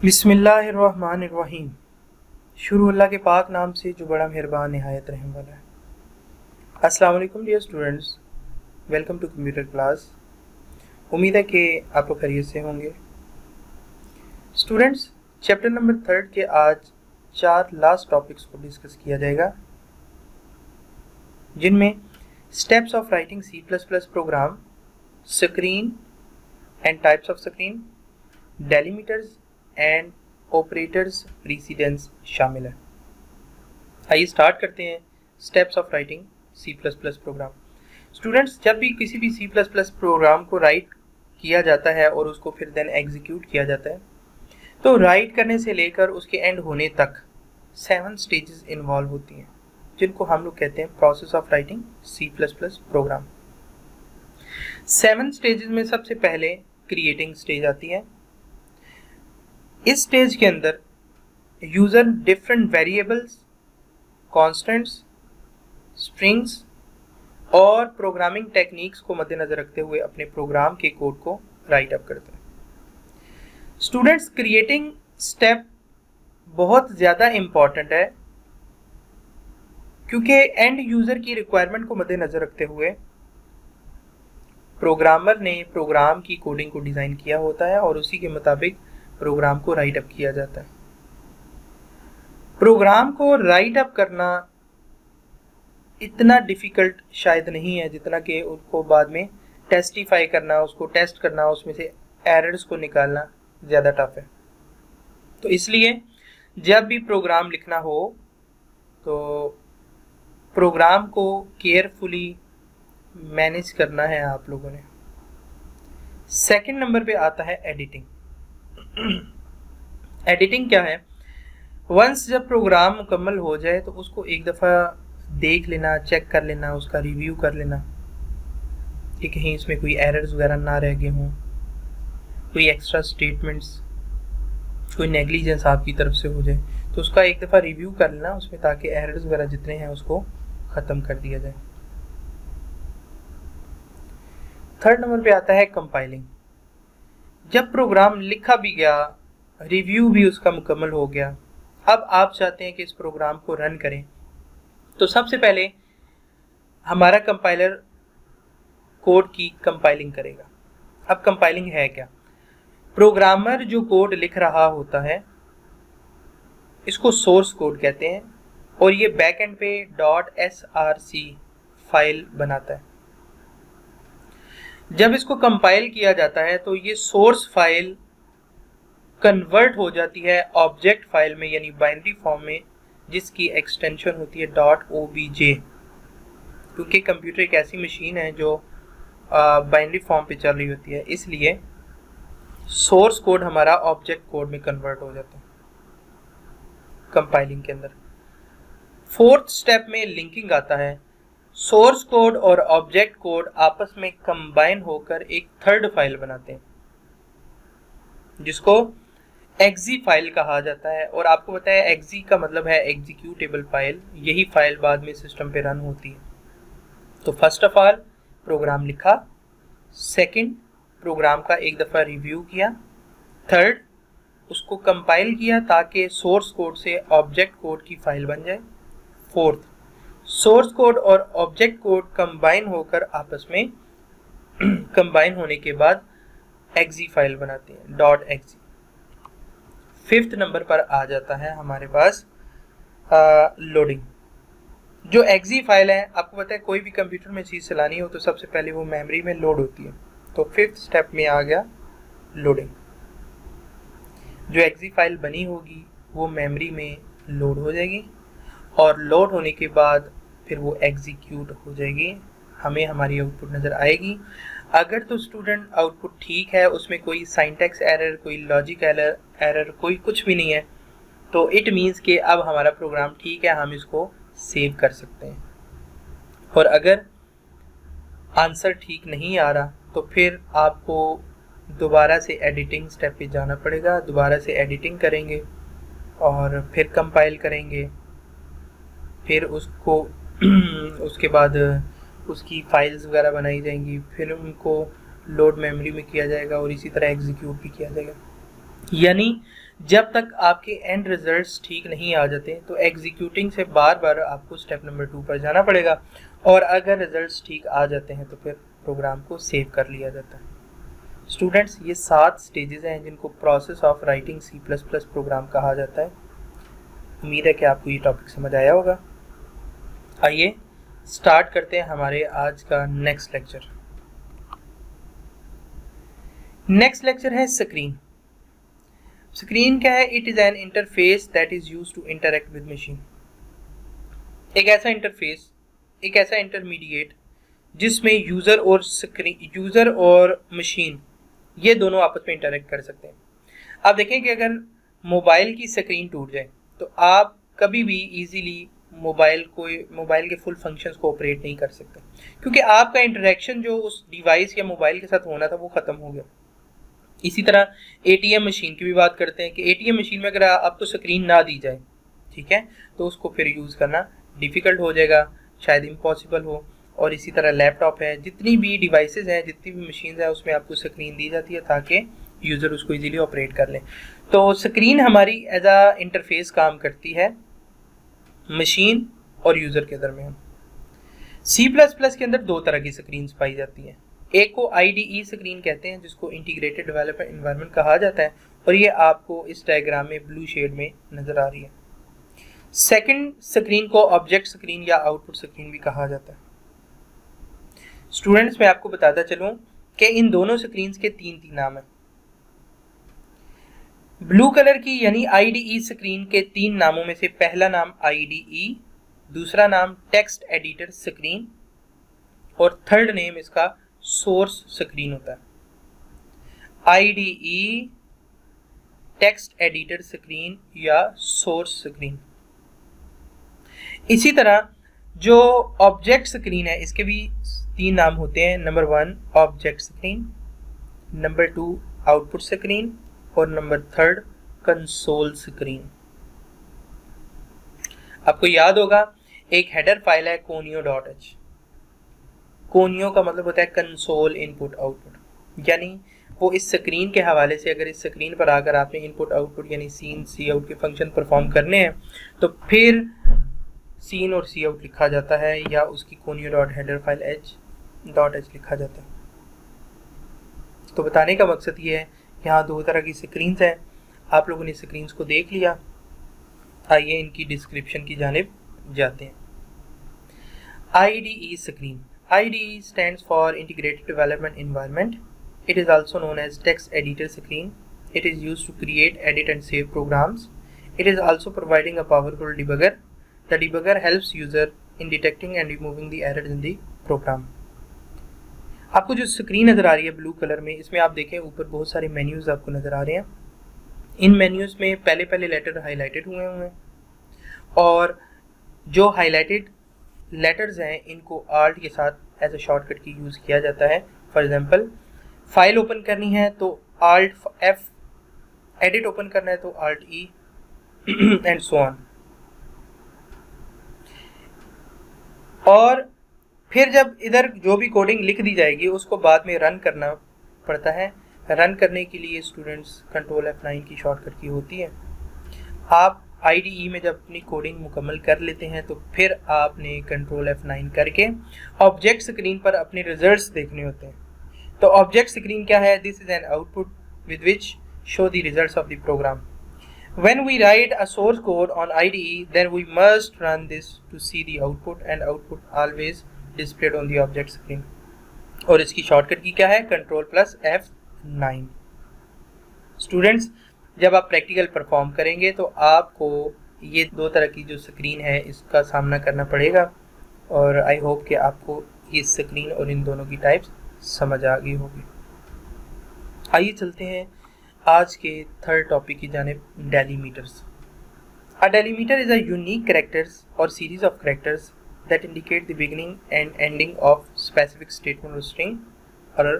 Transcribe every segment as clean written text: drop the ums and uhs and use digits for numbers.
बिस्मिल्लाहिर्रहमानिर्रहीम। शुरू अल्लाह के पाक नाम से जो बड़ा मेहरबान निहायत रहम वाला है। अस्सलाम वालेकुम dear students, welcome to computer class. उम्मीद है कि आप लोग खैरियत से होंगे। स्टूडेंट्स, चैप्टर नंबर 3 के आज 4 लास्ट टॉपिक्स को डिस्कस किया जाएगा, जिनमें steps of writing C++ program, screen and types of screen, delimiters and operators precedence शामिल है। आइए स्टार्ट करते हैं steps of writing C++ program. Students, जब भी किसी भी C++ प्रोग्राम को राइट किया जाता है और उसको फिर देन एग्जीक्यूट किया जाता है, तो राइट करने से लेकर उसके एंड होने तक 7 स्टेजेस इन्वॉल्व होती हैं, जिनको हम लोग कहते हैं process of writing C++ program. 7 stages में सबसे पहले क्रिएटिंग स्टेज आती है। इस स्टेज के अंदर user different variables, constants, strings और प्रोग्रामिंग टेक्निक्स को मद्देनजर रखते हुए अपने प्रोग्राम के कोड को राइट अप करते हैं। स्टूडेंट्स, क्रिएटिंग स्टेप बहुत ज़्यादा इम्पॉर्टेंट है, क्योंकि एंड यूजर की रिक्वायरमेंट को मद्देनजर रखते हुए प्रोग्रामर ने प्रोग्राम की कोडिंग को डिज़ाइन किया होता है और उसी के मुताबिक प्रोग्राम को राइट अप किया जाता है। प्रोग्राम को राइट अप करना इतना डिफ़िकल्ट शायद नहीं है जितना कि उसको बाद में टेस्टिफाई करना, उसको टेस्ट करना, उसमें से एरर्स को निकालना ज़्यादा टफ है। तो इसलिए जब भी प्रोग्राम लिखना हो तो प्रोग्राम को केयरफुली मैनेज करना है आप लोगों ने। सेकंड नंबर पे आता है एडिटिंग। एडिटिंग क्या है? वंस जब प्रोग्राम मुकम्मल हो जाए तो उसको एक दफ़ा देख लेना, चेक कर लेना, उसका रिव्यू कर लेना कि कहीं इसमें कोई एरर्स वगैरह ना रह गए हों, कोई एक्स्ट्रा स्टेटमेंट्स, कोई नेग्लिजेंस आपकी तरफ से हो जाए, तो उसका एक दफ़ा रिव्यू कर लेना उसमें, ताकि एरर्स वगैरह जितने हैं उसको ख़त्म कर दिया जाए। थर्ड नंबर पे आता है कंपाइलिंग। जब प्रोग्राम लिखा भी गया, रिव्यू भी उसका मुकम्मल हो गया, अब आप चाहते हैं कि इस प्रोग्राम को रन करें, तो सबसे पहले हमारा कंपाइलर कोड की कंपाइलिंग करेगा। अब कंपाइलिंग है क्या? प्रोग्रामर जो कोड लिख रहा होता है इसको सोर्स कोड कहते हैं और ये बैक एंड पे .src फाइल बनाता है। जब इसको कंपाइल किया जाता है तो ये सोर्स फाइल कन्वर्ट हो जाती है ऑब्जेक्ट फाइल में, यानी बाइनरी फॉर्म में, जिसकी एक्सटेंशन होती है .obj। क्योंकि कंप्यूटर एक ऐसी मशीन है जो बाइनरी फॉर्म पे चल रही होती है, इसलिए सोर्स कोड हमारा ऑब्जेक्ट कोड में कन्वर्ट हो जाता है कंपाइलिंग के अंदर। फोर्थ स्टेप में लिंकिंग आता है। सोर्स कोड और ऑब्जेक्ट कोड आपस में कंबाइन होकर एक थर्ड फाइल बनाते हैं, जिसको एक्जी फाइल कहा जाता है। और आपको पता है एक्जी का मतलब है एग्जीक्यूटेबल फाइल। यही फाइल बाद में सिस्टम पे रन होती है। तो फर्स्ट ऑफ ऑल प्रोग्राम लिखा, सेकंड प्रोग्राम का एक दफ़ा रिव्यू किया, थर्ड उसको कंपाइल किया ताकि सोर्स कोड से ऑब्जेक्ट कोड की फाइल बन जाए, फोर्थ सोर्स कोड और ऑब्जेक्ट कोड कंबाइन होकर आपस में कंबाइन होने के बाद एक्जी फाइल बनाते हैं .exe। फिफ्थ नंबर पर आ जाता है हमारे पास लोडिंग। जो एक्जी फाइल है, आपको पता है कोई भी कंप्यूटर में चीज़ चलानी हो तो सबसे पहले वो मेमोरी में लोड होती है। तो फिफ्थ स्टेप में आ गया लोडिंग। जो एक्जी फाइल बनी होगी वो मेमोरी में लोड हो जाएगी और लोड होने के बाद फिर वो एग्जीक्यूट हो जाएगी, हमें हमारी आउटपुट नज़र आएगी। अगर तो स्टूडेंट आउटपुट ठीक है, उसमें कोई साइंटैक्स एरर, कोई लॉजिक एरर, कोई कुछ भी नहीं है, तो इट मीन्स कि अब हमारा प्रोग्राम ठीक है, हम इसको सेव कर सकते हैं। और अगर आंसर ठीक नहीं आ रहा तो फिर आपको दोबारा से एडिटिंग स्टेप पे जाना पड़ेगा, दोबारा से एडिटिंग करेंगे और फिर कंपाइल करेंगे, फिर उसको उसके बाद उसकी फाइल्स वगैरह बनाई जाएंगी, फिर उनको लोड मेमोरी में किया जाएगा और इसी तरह एग्जीक्यूट भी किया जाएगा। यानी जब तक आपके एंड रिजल्ट्स ठीक नहीं आ जाते तो एग्जीक्यूटिंग से बार बार आपको स्टेप नंबर 2 पर जाना पड़ेगा, और अगर रिजल्ट्स ठीक आ जाते हैं तो फिर प्रोग्राम को सेव कर लिया जाता है। स्टूडेंट्स, ये 7 स्टेजेस हैं जिनको process of writing C++ program कहा जाता है। उम्मीद है कि आपको ये टॉपिक समझ आया होगा। आइए स्टार्ट करते हैं हमारे आज का नेक्स्ट लेक्चर। नेक्स्ट लेक्चर है स्क्रीन। स्क्रीन क्या है? It is an interface that is used to interact with machine. एक ऐसा इंटरफेस, एक ऐसा इंटरमीडिएट जिसमें यूजर और मशीन ये दोनों आपस में इंटरेक्ट कर सकते हैं। आप देखें कि अगर मोबाइल की स्क्रीन टूट जाए तो आप कभी भी इजीली मोबाइल के फुल फंक्शंस को ऑपरेट नहीं कर सकते, क्योंकि आपका इंटरेक्शन जो उस डिवाइस या मोबाइल के साथ होना था वो ख़त्म हो गया। इसी तरह एटीएम मशीन की भी बात करते हैं कि एटीएम मशीन में अगर आपको स्क्रीन ना दी जाए, ठीक है, तो उसको फिर यूज़ करना डिफ़िकल्ट हो जाएगा, शायद इम्पॉसिबल हो। और इसी तरह लैपटॉप है, जितनी भी डिवाइसेस हैं, जितनी भी मशीन है, उसमें आपको स्क्रीन दी जाती है ताकि यूज़र उसको इजीली ऑपरेट कर ले। तो स्क्रीन हमारी एज आ इंटरफेस काम करती है मशीन और यूज़र के दरमियान। C++ के अंदर 2 तरह की स्क्रीन पाई जाती हैं। एक को IDE स्क्रीन कहते हैं, जिसको इंटीग्रेटेड डेवलपर एनवायरनमेंट कहा जाता है, और ये आपको इस डायग्राम में ब्लू शेड में नज़र आ रही है। सेकंड स्क्रीन को ऑब्जेक्ट स्क्रीन या आउटपुट स्क्रीन भी कहा जाता है। स्टूडेंट्स, मैं आपको बताता चलूं कि इन दोनों स्क्रीन्स के 3 नाम हैं। ब्लू कलर की यानी IDE स्क्रीन के 3 नामों में से पहला नाम IDE, दूसरा नाम टेक्स्ट एडिटर स्क्रीन, और थर्ड नेम इसका सोर्स स्क्रीन होता है। IDE, टेक्स्ट एडिटर स्क्रीन या सोर्स स्क्रीन। इसी तरह जो ऑब्जेक्ट स्क्रीन है इसके भी 3 नाम होते हैं। Number 1 object screen, number 2 output screen, और नंबर 3 कंसोल स्क्रीन। आपको याद होगा एक हेडर फाइल है conio.h। कोनियो का मतलब होता है कंसोल इनपुट आउटपुट, यानी वो इस स्क्रीन के हवाले से, अगर इस स्क्रीन पर आकर आपने इनपुट आउटपुट यानी सीन सी आउट के फंक्शन परफॉर्म करने हैं तो फिर सीन और सी आउट लिखा जाता है, या उसकी conio.header फाइल h.h लिखा जाता है। तो बताने का मकसद ये है, यहाँ 2 तरह की स्क्रीन्स हैं। आप लोगों ने स्क्रीन्स को देख लिया, आइए इनकी डिस्क्रिप्शन की जानिब जाते हैं। IDE screen. IDE stands for Integrated Development Environment. It is also known as text editor screen. It is used to create, edit and save programs. It is also providing a powerful debugger. The debugger helps user in detecting and removing the errors in the program. आपको जो screen नज़र आ रही है blue colour में, इसमें आप देखें ऊपर बहुत सारे मेन्यूज़ आपको नज़र आ रहे हैं। इन मेन्यूज़ में पहले लेटर हाईलाइटेड हुए हैं, और जो हाईलाइटेड लेटर्स हैं इनको आल्ट के साथ एज ए शॉर्टकट की यूज़ किया जाता है। फॉर एग्जांपल, फाइल ओपन करनी है तो आल्ट F, एडिट ओपन करना है तो alt E and so on. और फिर जब इधर जो भी कोडिंग लिख दी जाएगी उसको बाद में रन करना पड़ता है। रन करने के लिए स्टूडेंट्स कंट्रोल F9 की शॉर्टकट की होती है। आप IDE में जब अपनी कोडिंग मुकम्मल कर लेते हैं तो फिर आपने कंट्रोल F9 करके ऑब्जेक्ट स्क्रीन पर अपने रिजल्ट्स देखने होते हैं। तो ऑब्जेक्ट स्क्रीन क्या है? This is an output with which show the results of the program. When we write a source code on IDE, then we must run this to see the output, and output always displayed on the object screen. और इसकी shortcut की क्या है? Control plus F9। Students, जब आप practical perform करेंगे तो आपको ये 2 तरह की जो स्क्रीन है इसका सामना करना पड़ेगा, और आई होप कि आपको ये स्क्रीन और इन दोनों की टाइप्स समझ आ गई होगी। आइए चलते हैं आज के 3rd टॉपिक की जानिब, delimiters. A delimiter is a unique characters और series of characters that indicate the beginning and ending of specific statement or string or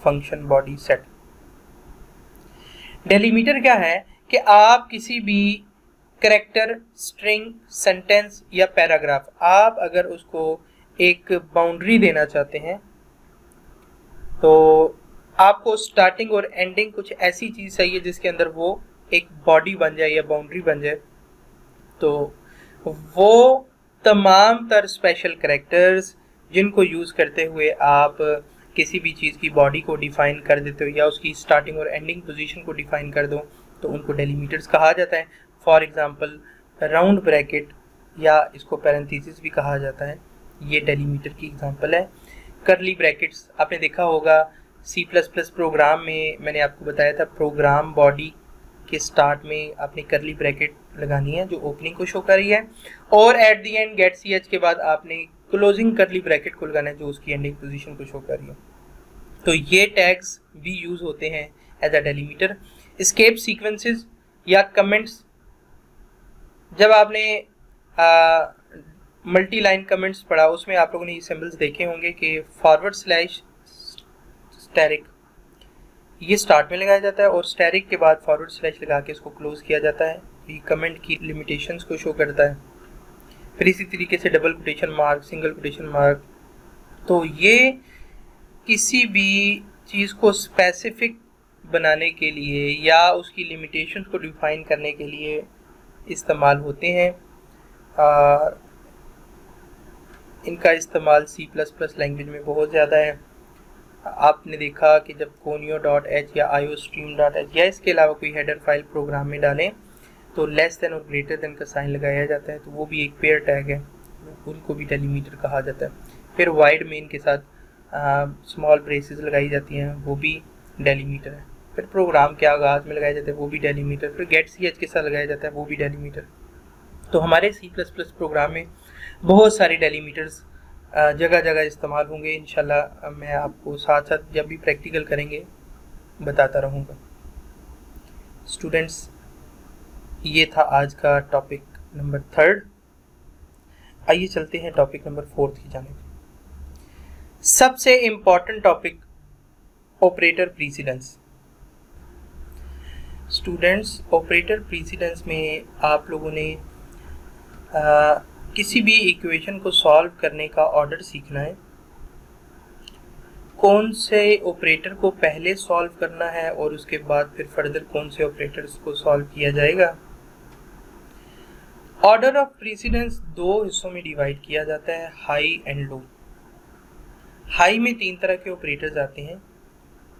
function body set. Delimiter क्या है कि आप किसी भी कैरेक्टर, स्ट्रिंग, सेंटेंस या पैराग्राफ, आप अगर उसको एक बाउंड्री देना चाहते हैं तो आपको स्टार्टिंग और एंडिंग कुछ ऐसी चीज़ चाहिए जिसके अंदर वो एक बॉडी बन जाए या बाउंड्री बन जाए, तो वो तमाम तर स्पेशल कैरेक्टर्स जिनको यूज़ करते हुए आप किसी भी चीज़ की बॉडी को डिफ़ाइन कर देते हो या उसकी स्टार्टिंग और एंडिंग पोजीशन को डिफ़ाइन कर दो, तो उनको डेलीमीटर्स कहा जाता है। फॉर एग्जांपल राउंड ब्रैकेट या इसको पैरेंथेसिस भी कहा जाता है, ये डेलीमीटर की एग्जांपल है। करली ब्रैकेट्स आपने देखा होगा C++ प्रोग्राम में, मैंने आपको बताया था प्रोग्राम बॉडी के स्टार्ट में आपने करली ब्रैकेट लगानी है जो ओपनिंग को शो कर रही है, और at the end get ch के बाद आपने क्लोजिंग करली ब्रैकेट को लगाना है जो उसकी एंडिंग पोजीशन को शो कर रही है। तो ये टैग्स भी यूज होते हैं as a delimiter. Escape sequences या कमेंट्स, जब आपने मल्टी लाइन कमेंट्स पढ़ा उसमें आप लोगों ने ये सिंबल्स देखे होंगे कि फॉरवर्ड / स्टैरिक ये स्टार्ट में लगाया जाता है और स्टैरिक के बाद फॉरवर्ड स्लैश लगा के इसको क्लोज किया जाता है। ये कमेंट की लिमिटेशंस को शो करता है। फिर इसी तरीके से double quotation mark, single quotation mark, तो ये किसी भी चीज़ को स्पेसिफिक बनाने के लिए या उसकी लिमिटेशंस को डिफाइन करने के लिए इस्तेमाल होते हैं। इनका इस्तेमाल C++ लैंग्वेज में बहुत ज़्यादा है। आपने देखा कि जब conio.h या iostream.h या इसके अलावा कोई हेडर फाइल प्रोग्राम में डालें तो लेस देन और ग्रेटर देन का साइन लगाया जाता है, तो वो भी एक पेयर टैग है, उनको भी डेलीमीटर कहा जाता है। फिर वाइड मेन के साथ स्मॉल ब्रेसेस लगाई जाती हैं, वो भी डेलीमीटर है। फिर प्रोग्राम के आगाज़ में लगाया जाता है, वो भी डेलीमीटर। फिर गेट ch के साथ लगाया जाता है, वो भी डेलीमीटर। तो हमारे C++ प्रोग्राम में बहुत सारे डेलीमीटर्स जगह जगह इस्तेमाल होंगे। इंशाल्लाह मैं आपको साथ साथ जब भी प्रैक्टिकल करेंगे बताता रहूँगा। स्टूडेंट्स, ये था आज का टॉपिक नंबर 3। आइए चलते हैं टॉपिक नंबर 4 की जानिब। सबसे important topic, operator precedence. Students, operator precedence में आप लोगों ने किसी भी इक्वेशन को सॉल्व करने का ऑर्डर सीखना है। कौन से ऑपरेटर को पहले सॉल्व करना है और उसके बाद फिर फर्दर कौन से ऑपरेटर्स को सॉल्व किया जाएगा। ऑर्डर ऑफ प्रीसिडेंस 2 हिस्सों में डिवाइड किया जाता है, हाई एंड लो। हाई में 3 तरह के ऑपरेटर्स आते हैं।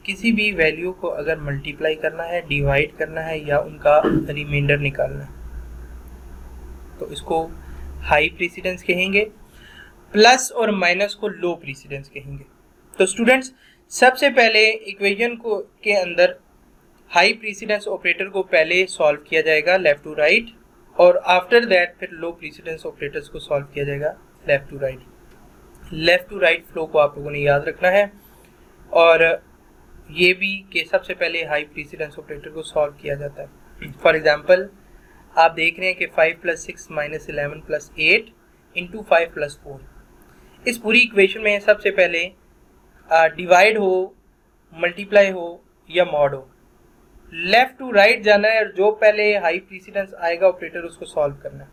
किसी भी वैल्यू को अगर मल्टीप्लाई करना है, डिवाइड करना है या उनका रिमाइंडर निकालना है तो इसको हाई प्रीसिडेंस कहेंगे। प्लस और माइनस को लो प्रीसिडेंस कहेंगे। तो स्टूडेंट्स, सबसे पहले इक्वेशन को के अंदर हाई प्रीसिडेंस ऑपरेटर को पहले सॉल्व किया जाएगा लेफ्ट टू राइट, और आफ्टर दैट फिर लो प्रीसिडेंस ऑपरेटर्स को सॉल्व किया जाएगा left to right. Left to right flow को आप लोगों ने याद रखना है, और ये भी कि सबसे पहले हाई प्रीसिडेंस ऑपरेटर को सॉल्व किया जाता है। फॉर एग्जांपल आप देख रहे हैं कि 5 + 6 - 11 + 8 × 5 + 4। इस पूरी इक्वेशन में सबसे पहले डिवाइड हो, मल्टीप्लाई हो या मॉड हो, लेफ्ट टू राइट जाना है और जो पहले हाई प्रीसिडेंस आएगा ऑपरेटर उसको सॉल्व करना है।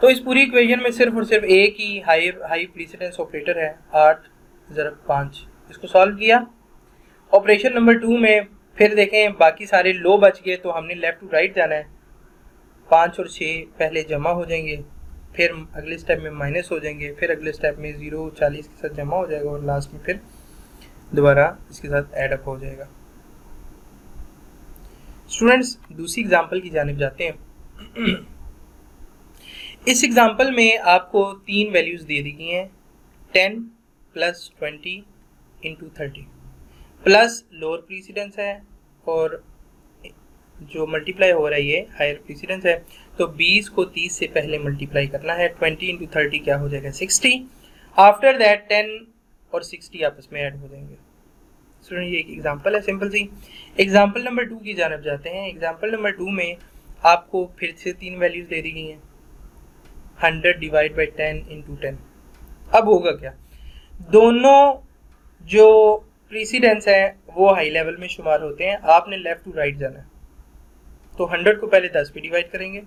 तो इस पूरी इक्वेशन में सिर्फ और सिर्फ एक ही हाई प्रीसिडेंस ऑपरेटर है, 8 × 5। इसको सॉल्व किया। ऑपरेशन नंबर 2 में फिर देखें बाकी सारे लो बच गए, तो हमने लेफ्ट टू राइट जाना है। 5 और 6 पहले जमा हो जाएंगे, फिर अगले स्टेप में माइनस हो जाएंगे, फिर अगले स्टेप में 0 40 के साथ जमा हो जाएगा और लास्ट में फिर दोबारा इसके साथ ऐड अप हो जाएगा। स्टूडेंट्स, दूसरी एग्जांपल की जानिब जाते हैं। इस एग्जांपल में आपको 3 वैल्यूज दे दी गई हैं, 10 + 20 × 30। प्लस लोअर प्रीसिडेंस है और जो मल्टीप्लाई हो रहा है ये हायर प्रीसिडेंस है, तो 20 को 30 से पहले मल्टीप्लाई करना है। 20 × 30 क्या हो जाएगा, 60। आफ्टर दैट 10 और 60 आपस में ऐड हो जाएंगे। स्टूडेंट, ये एक एग्जांपल है सिंपल सी। एग्जांपल नंबर 2 की जानब जाते हैं। एग्जांपल नंबर 2 में आपको फिर से 3 वैल्यूज दे दी गई हैं, 100 / 10 × 10। अब होगा क्या, दोनों जो प्रीसिडेंस है वो हाई लेवल में शुमार होते हैं। आपने लेफ्ट टू राइट जाना है, तो 100 को पहले 10 पे डिवाइड करेंगे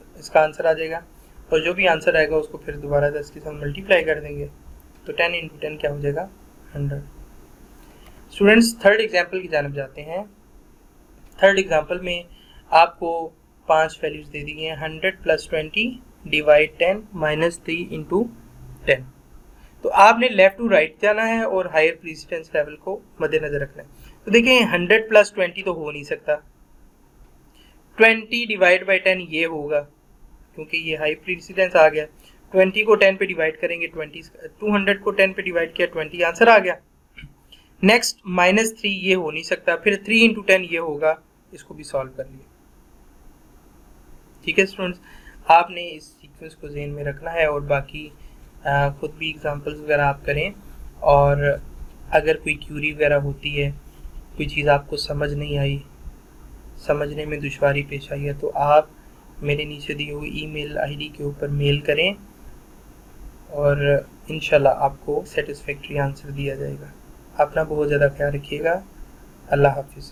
तो इसका आंसर आ जाएगा, और जो भी आंसर आएगा उसको फिर दोबारा 10 के साथ मल्टीप्लाई कर देंगे, तो 10 × 10 क्या हो जाएगा, 100। स्टूडेंट्स, थर्ड एग्जाम्पल की जानब जाते हैं। थर्ड एग्जांपल में आपको 5 वैल्यूज दे दी हैं, 100 + 20 डिवाइड 10 -3 इंटू 10। तो आपने लेफ्ट टू राइट जाना है और हायर प्रेसिडेंस लेवल को मद्देनजर रखना है। तो देखिए 100 + 20 तो हो नहीं सकता, 20 डिवाइड बाई 10 ये होगा क्योंकि ये हाई प्रेसिडेंस आ गया। 20 को 10 पे डिवाइड करेंगे 20, 200 को 10 पे डिवाइड किया 20, आंसर आ गया। नेक्स्ट -3 ये हो नहीं सकता, फिर 3 इंटू 10 ये होगा, इसको भी सॉल्व कर लिया। ठीक है स्टूडेंट्स, आपने इस सीक्वेंस को ज़हन में रखना है और बाकी खुद भी एग्जांपल्स वगैरह आप करें। और अगर कोई क्यूरी वगैरह होती है, कोई चीज़ आपको समझ नहीं आई, समझने में दुश्वारी पेश आई है, तो आप मेरे नीचे दिए हुए ईमेल आईडी के ऊपर मेल करें और इंशाल्लाह आपको सेटिस्फैक्ट्री आंसर दिया जाएगा। अपना बहुत ज़्यादा ख्याल रखिएगा। अल्लाह हाफिज़।